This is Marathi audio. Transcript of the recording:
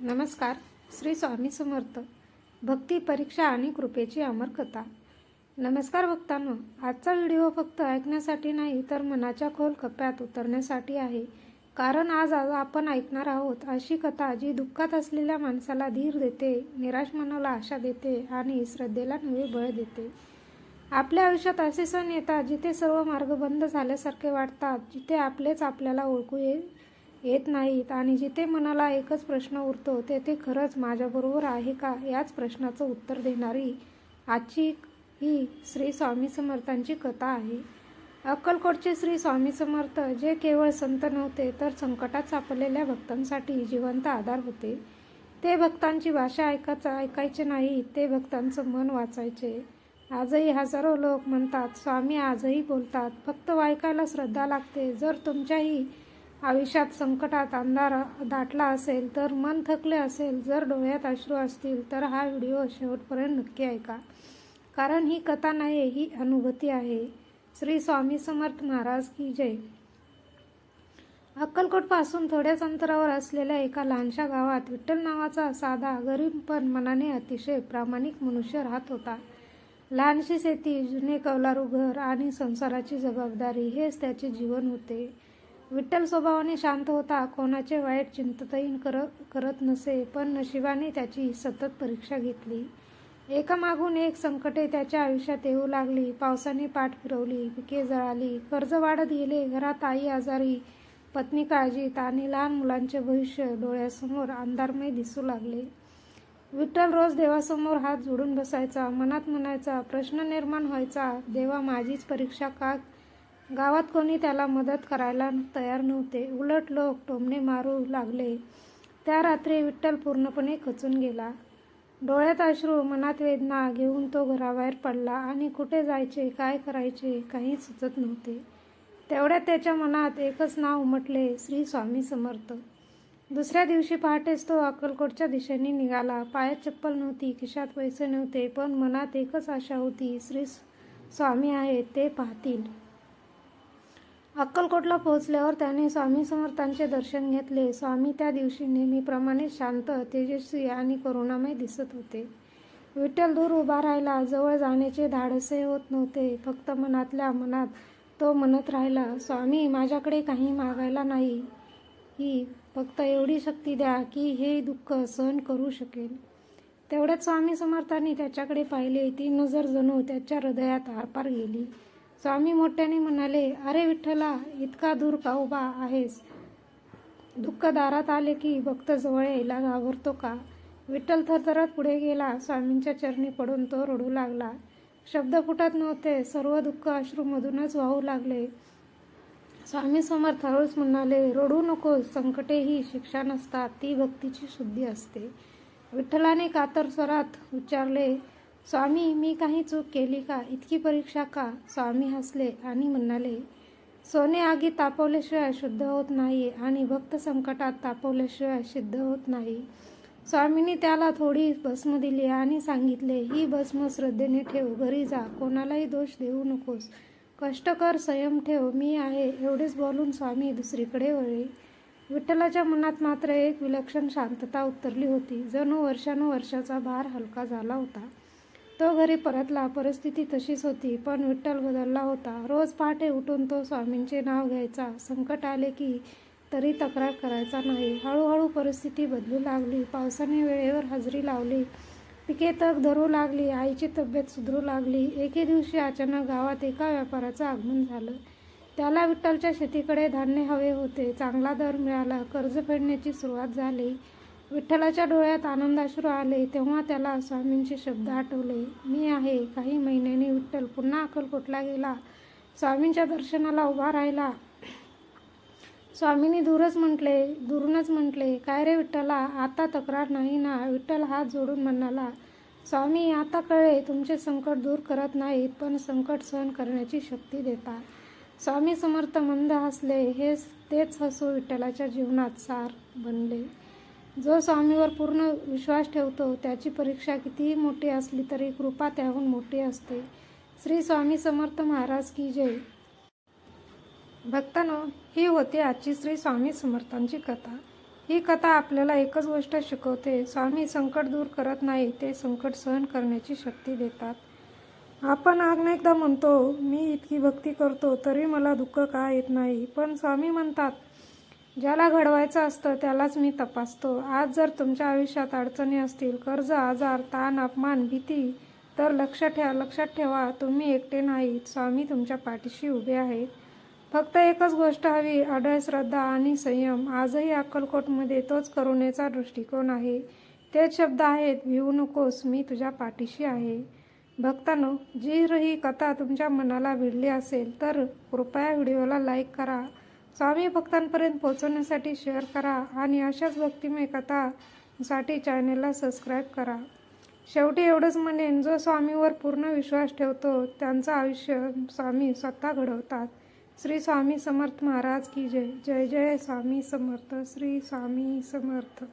नमस्कार. श्री स्वामी समर्थ. भक्ती परीक्षा आणि कृपेची अमर कथा. नमस्कार भक्तांनो, आजचा व्हिडिओ फक्त ऐकण्यासाठी नाही तर मनाच्या खोल कप्प्यात उतरण्यासाठी आहे. कारण आज आपण ऐकणार आहोत अशी कथा जी दुःखात असलेल्या माणसाला धीर देते, निराश मनाला आशा देते आणि श्रद्धेला नवे बळ देते. आपल्या आयुष्यात असे सण येतात जिथे सर्व मार्ग बंद झाल्यासारखे वाटतात, जिथे आपलेच आपल्याला ओळखू येत नाहीत आणि जिथे मनाला एकच प्रश्न उरतो, तेथे खरंच माझ्याबरोबर आहे का, याच प्रश्नाचं उत्तर देणारी आजची ही श्री स्वामी समर्थांची कथा आहे. अक्कलकोटचे श्री स्वामी समर्थ जे केवळ संत नव्हते तर संकटात सापडलेल्या भक्तांसाठी जिवंत आधार होते. ते भक्तांची भाषा ऐकायचे नाही, ते भक्तांचं मन वाचायचे. आजही हजारो लोक म्हणतात, स्वामी आजही बोलतात, फक्त ऐकायला श्रद्धा लागते. जर तुमच्याही आयुष्यात संकटात अंधार दाटला असेल, तर मन थकले असेल, जर डोळ्यात अश्रू असतील, तर हा व्हिडिओ शेवटपर्यंत नक्की ऐका. कारण ही कथा नाही, ही अनुभूती आहे. श्री स्वामी समर्थ महाराज की जय. अक्कलकोटपासून थोड्याच अंतरावर असलेल्या एका लहानशा गावात विठ्ठल नावाचा साधा, गरीब पण मनाने अतिशय प्रामाणिक मनुष्य राहत होता. लहानशी शेती, जुने कौलारू घर आणि संसाराची जबाबदारी हेच त्याचे जीवन होते. विठ्ठल स्वभावाने शांत होता, कोणाचे वाईट चिंतनही करत नसे, पण नशिबाने त्याची सतत परीक्षा घेतली. एकामागून एक संकटे त्याच्या आयुष्यात येऊ लागली. पावसाने पाठ फिरवली, पिके जळाली, कर्ज वाढत गेले, घरात आई आजारी, पत्नी काळजीत आणि लहान मुलांचे भविष्य डोळ्यासमोर अंधारमय दिसू लागले. विठ्ठल रोज देवासमोर हात जोडून बसायचा, मनात म्हणायचा, प्रश्न निर्माण व्हायचा, देवा माझीच परीक्षा का? गावात कोणी त्याला मदत करायला तयार नव्हते, उलट लोक टोमणे मारू लागले. त्या रात्री विठ्ठल पूर्णपणे खचून गेला. डोळ्यात अश्रू, मनात वेदना घेऊन तो घराबाहेर पडला आणि कुठे जायचे, काय करायचे काही सुचत नव्हते. तेवढ्यात त्याच्या मनात एकच नाव उमटले, श्री स्वामी समर्थ. दुसऱ्या दिवशी पहाटेच तो अक्कलकोटच्या दिशेने निघाला. पायात चप्पल नव्हती, खिशात पैसे नव्हते, पण मनात एकच आशा होती, श्री स्वामी आहेत, ते पाहतील. अक्कलकोटला पोहोचल्यावर त्याने स्वामी समर्थांचे दर्शन घेतले. स्वामी त्या दिवशी नेहमीप्रमाणे शांत, तेजस्वी आणि करुणामय दिसत होते. विठ्ठल दूर उभा राहिला, जवळ जाण्याचे धाडसही होत नव्हते. फक्त मनातल्या मनात तो म्हणत राहिला, स्वामी माझ्याकडे काही मागायला नाही, ही फक्त एवढी शक्ती द्या की हे दुःख सहन करू शकेल. तेवढ्यात स्वामी समर्थांनी त्याच्याकडे पाहिले. ती नजर जणू त्याच्या हृदयात आरपार गेली. स्वामी मोठ्याने म्हणाले, अरे विठ्ठला, इतका दूर का उभा आहेस? दुःख दारात आले की भक्त जवळ यायला घाबरतो का? विठ्ठल थरथरत पुढे गेला. स्वामींच्या चरणी पडून तो रडू लागला. शब्द फुटत नव्हते, सर्व दुःख अश्रूमधूनच वाहू लागले. स्वामी समर्थ हळूच म्हणाले, रडू नकोस, संकटे ही शिक्षा नसतात, ती भक्तीची शुद्धी असते. विठ्ठलाने कातर स्वरात विचारले, स्वामी मी काही चूक केली का? इतकी परीक्षा का? स्वामी हसले आणि म्हणाले, सोने आगीत तापवल्याशिवाय शुद्ध होत नाही आणि भक्त संकटात तापवल्याशिवाय सिद्ध होत नाही. स्वामींनी त्याला थोडी भस्म दिली आणि सांगितले, ही भस्म श्रद्धेने ठेव, घरी जा, कोणालाही दोष देऊ नकोस, कष्ट कर, संयम ठेव, मी आहे, एवढेच बोलून स्वामी दुसरीकडे वळले. विठ्ठलाच्या मनात मात्र एक विलक्षण शांतता उतरली होती, जणू वर्षानुवर्षाचा भार हलका झाला होता. तो घरी परतला. परिस्थिती तशीच होती, पण विठ्ठल बदलला होता. रोज पहाटे उठून तो स्वामींचे नाव घ्यायचा. संकट आले की तरी तक्रार करायचा नाही. हळूहळू परिस्थिती बदलू लागली. पावसाने वेळेवर हजेरी लावली, पिके तग धरू लागली, आईची तब्येत सुधरू लागली. एके दिवशी अचानक गावात एका व्यापाराचं आगमन झालं. त्याला विठ्ठलच्या शेतीकडे धान्य हवे होते. चांगला दर मिळाला, कर्ज फेडण्याची सुरुवात झाली. विठ्ठलाच्या डोळ्यात आनंदाश्रू आले. तेव्हा त्याला स्वामींचे शब्द आठवले, मी आहे. काही महिन्यांनी विठ्ठल पुन्हा अक्कलकोटला गेला. स्वामींच्या दर्शनाला उभा राहिला. स्वामींनी दुरूनच म्हटले, काय रे विठ्ठला, आता तक्रार नाही ना? विठ्ठल हात जोडून म्हणाला, स्वामी आता कळले, तुमचे संकट दूर करत नाहीत, पण संकट सहन करण्याची शक्ती देतात. स्वामी समर्थ मंद हसले. तेच हसू विठ्ठलाच्या जीवनात सार बनले. जो स्वामीवर पूर्ण विश्वास ठेवतो त्याची परीक्षा कितीही मोठी असली तरी कृपा त्याहून मोठी असते. श्री स्वामी समर्थ महाराज की जय. भक्तांनो, ही होती आजची श्री स्वामी समर्थांची कथा. ही कथा आपल्याला एकच गोष्ट शिकवते, स्वामी संकट दूर करत नाही, ते संकट सहन करण्याची शक्ती देतात. आपण अनेकदा म्हणतो, मी इतकी भक्ती करतो तरी मला दुःख का येत नाही, पण स्वामी म्हणतात, ज्याला घडवायचं असतं त्यालाच मी तपासतो. आज जर तुमच्या आयुष्यात अडचणी असतील, कर्ज, आजार, ताण, अपमान, भीती, तर लक्षात ठेवा, तुम्ही एकटे नाहीत. स्वामी तुमच्या पाठीशी उभे आहेत. फक्त एकच गोष्ट हवी, अढळ श्रद्धा आणि संयम. आजही अक्कलकोटमध्ये तोच करुणेचा दृष्टिकोन आहे. तेच शब्द आहेत, भिवू नकोस, मी तुझ्या पाठीशी आहे. भक्तांनो, जर ही कथा तुमच्या मनाला भिडली असेल तर कृपया व्हिडिओला लाईक करा, स्वामी भक्तांपर्यंत पोहोचवण्यासाठी शेअर करा आणि अशाच भक्तिमय कथांसाठी चॅनेलला सबस्क्राईब करा. शेवटी एवढंच म्हणेन, जो स्वामीवर पूर्ण विश्वास ठेवतो त्यांचं आयुष्य स्वामी स्वतः घडवतात. श्री स्वामी समर्थ महाराज की जय. जय जय स्वामी समर्थ. श्री स्वामी समर्थ.